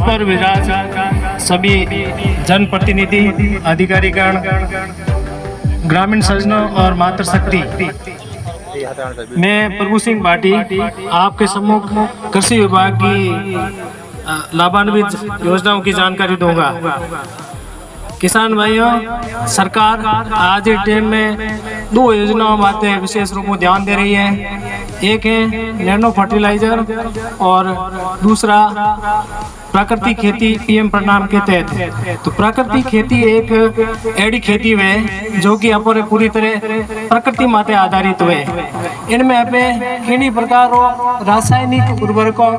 पर विराज सभी जनप्रतिनिधि, अधिकारीगण, ग्रामीण सज्जनों और मातृशक्ति, मैं प्रभु सिंह भाटी आपके सम्मुख कृषि विभाग की लाभान्वित योजनाओं की जानकारी दूंगा। किसान भाइयों, सरकार आज के टाइम में दो योजनाओं बातें विशेष रूप में ध्यान दे रही है। एक है नैनो फर्टिलाइजर और दूसरा प्राकृतिक खेती पीएम प्रणाम के तहत। तो प्राकृतिक खेती एक ऐसी खेती है जो कि अपने पूरी तरह प्रकृति माते आधारित हुए। इनमें हमें किन्हीं प्रकार रासायनिक उर्वरकों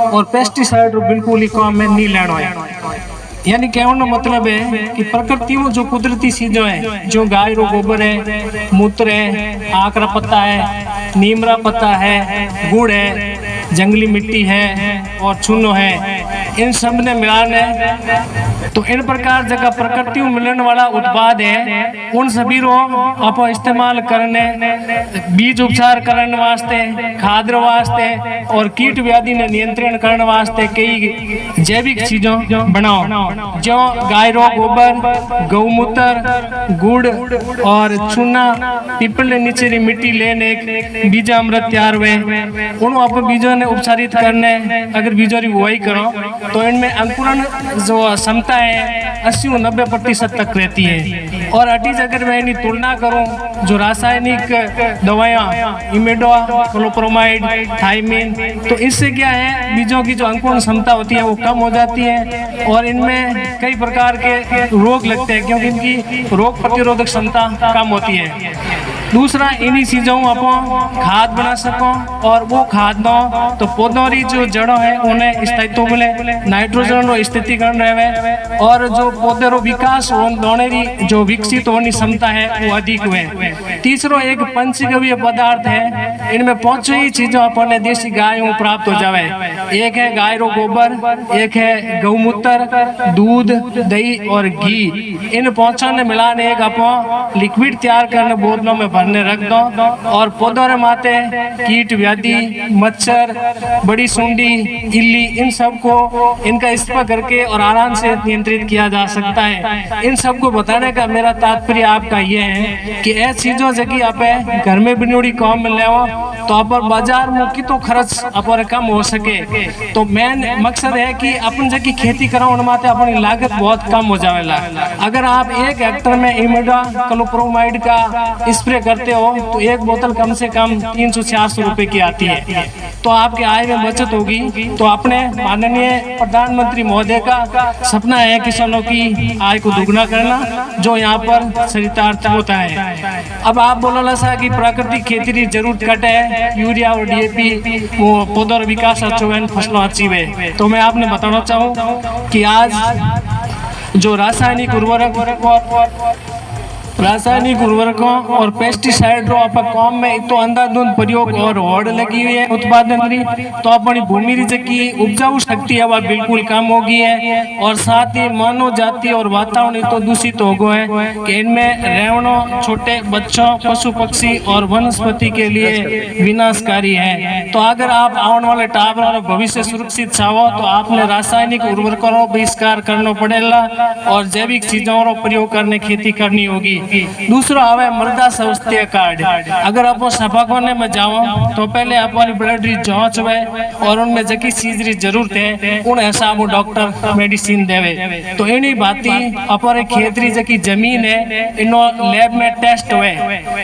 और पेस्टिसाइड बिल्कुल ही काम में नहीं लेना है। यानी कहने मतलब है कि प्रकृति में जो कुदरती चीजें हैं, जो गाय रो गोबर है, मूत्र है, आकरा पत्ता है, नीमरा पत्ता है, गुड़ है, जंगली मिट्टी है और चूनो है, इन सब ने मिलाने तो इन प्रकार जगह प्रकृति में मिलने वाला उत्पाद है, उन सभी को आप इस्तेमाल करने, बीज उपचार करने वास्ते, खाद वास्ते और कीट व्याधि ने नियंत्रण करने वास्ते कई जैविक चीजों बनाओ, जो गाय रो गोबर, गौमूत्र, गुड़ और चूना, पीपल नीचे री मिट्टी लेने बीजामृत तैयार हुए, उन आप बीजों ने उपचारित करने। अगर बीजों की बुआई करो तो इनमें अंकुरण जो क्षमता है 80-90% तक रहती है। और अटीज अगर मैं इनकी तुलना करूं, जो रासायनिक दवाइयाँ इमेडो, क्लोप्रोमाइड, थाइमिन, तो इससे क्या है, बीजों की जो अंकुरण क्षमता होती है वो कम हो जाती है और इनमें कई प्रकार के रोग लगते हैं क्योंकि इनकी रोग प्रतिरोधक क्षमता कम होती है। दूसरा, इन्हीं चीज़ों आप खाद बना सको और वो खाद दो तो पौधों की जो जड़ों है उन्हें स्थायित्व मिले, नाइट्रोजन रो स्थितिकरण रहे और जो पौधे रो विकास होने की जो विकसित होने क्षमता है वो अधिक हुए। तीसरो एक पंचगव्य पदार्थ है, इनमें 5 ही चीज़ों अपने देसी गाय प्राप्त हो जावे। एक है गाय रो गोबर, एक है गौमूत्र, दूध, दही और घी। इन 5 ने मिलाने एक आप लिक्विड तैयार करने बोतलों में भरने रख दो और पौधों रे माते कीट व्याधि, मच्छर, बड़ी सूंडी, इल्ली, इन सब को इनका इस्तेमाल करके और आराम से नियंत्रित किया जा सकता है। इन सब को बताने का मेरा तात्पर्य आपका ये है कि ऐसी चीजों जगह आप घर में बनोड़ी काम मिल तो आप बाजार में की तो खर्च आप कम हो सके। तो मेन मकसद है कि अपन जगह खेती करो उनमाते अपनी लागत बहुत कम हो जावेला। अगर आप 1 हेक्टर में इमेडा क्लोप्रोमाइड का स्प्रे करते हो तो एक बोतल कम से कम 300-400 रुपए की आती है, तो आपके आय में बचत होगी। तो अपने माननीय प्रधानमंत्री महोदय का सपना है किसानों की आय को दुगना करना, जो यहाँ पर चरितार्थ होता है। अब आप बोलो सा कि प्राकृतिक खेती की जरूरत कट है, यूरिया और डीएपी वो पौधों विकास अच्छो है, फसलों अच्छी है। तो मैं आपने बताना चाहूँ कि आज जो रासायनिक उर्वरकों और पेस्टिसाइड रो आप काम में तो अंधाधुंध प्रयोग और होड़ लगी हुई है उत्पादन की, तो अपनी भूमि की उपजाऊ शक्ति है वह बिल्कुल कम हो गई है और साथ ही मानव जाति और वातावरण तो दूषित हो गए हैं कि इनमें रेवणों, छोटे बच्चों, पशु पक्षी और वनस्पति के लिए विनाशकारी है। तो अगर आप आने वाले टावर और भविष्य सुरक्षित चाहो तो आपने रासायनिक उर्वरकों का बहिष्कार करना पड़ेगा और जैविक चीजों का प्रयोग करने खेती करनी होगी। दूसरा आवे मृदा स्वास्थ्य कार्ड। अगर आप सफा करने में जाओ तो पहले अपनी ब्लड की जांच हुए और उनमें जकी चीज की जरूरत है उन हिसाब डॉक्टर मेडिसिन देवे। तो इन्हीं बाती अपने खेत की जकी जमीन है इन लैब में टेस्ट हुए।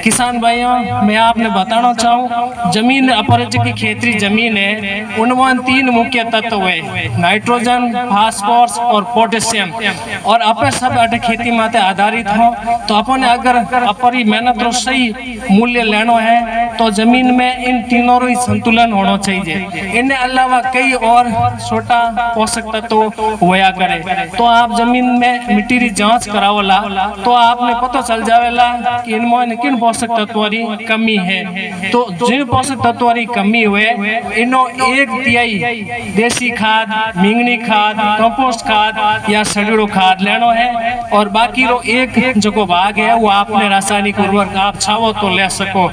किसान भाइयों, मैं आपने बताना चाहूँ, जमीन अपने जकी खेत की जमीन है उनमें 3 मुख्य तत्व हुए, नाइट्रोजन, फास्फोरस और पोटेशियम। और अपन सब खेती माते आधारित हो तो अपन अगर अपनी मेहनत रो सही मूल्य लेना है तो जमीन में इन तीनों ही संतुलन होना चाहिए। इनके अलावा कई और छोटा पोषक तत्व होया करे। तो आप जमीन में मिट्टी की जांच करावला तो आपने पता चल जावेला कि इनमें किन पोषक तत्वों की कमी है। तो जिन पोषक तत्वों की कमी हुए इनो 1/3 देसी खाद, मिंगनी खाद, कंपोस्ट खाद या सड़ीड़ो खाद लेना है और बाकी रो एक जो भाग है वो आपने रासायनिक उर्वरक आप चाहो तो ले सको।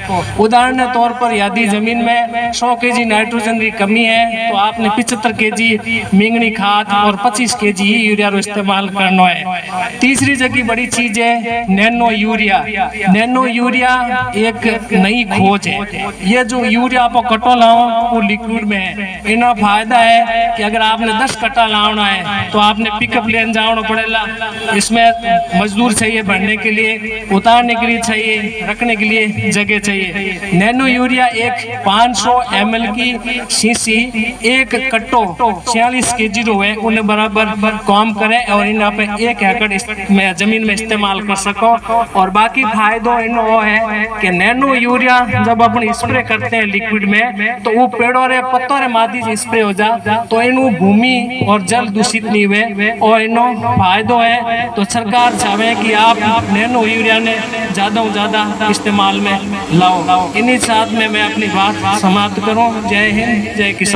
उदाहरण सामान्य तौर पर यदि जमीन में 100 केजी नाइट्रोजन की कमी है तो आपने 75 केजी मिंगनी खाद और 25 केजी ही यूरिया रो इस्तेमाल करना है। तीसरी जगह बड़ी चीज है नैनो यूरिया। नैनो यूरिया एक नई खोज है। ये जो यूरिया आप कट्टा लाओ वो लिक्विड में है। इना फायदा है कि अगर आपने 10 कट्टा लाना है तो आपने पिकअप लेन जाना पड़ेगा, इसमें मजदूर चाहिए भरने के लिए, उतारने के लिए चाहिए, रखने के लिए जगह चाहिए। नैनो यूरिया एक 500 ml की शीशी एक कट्टो 46 केजी रो है उन्हें बराबर काम करे और इन पे 1 एकड़ में जमीन में इस्तेमाल कर सको। और बाकी फायदो इन वो है कि नैनो यूरिया जब अपन स्प्रे करते हैं लिक्विड में तो वो पेड़ों रे पत्तों रे मादी से स्प्रे हो जा तो इनु भूमि और जल दूषित नहीं हुए और इनो फायदो है। तो सरकार चाहे कि आप नैनो यूरिया ने ज्यादा इस्तेमाल में लाओ। इन्हीं साथ में मैं अपनी बात समाप्त करूं। जय हिंद, जय किसान।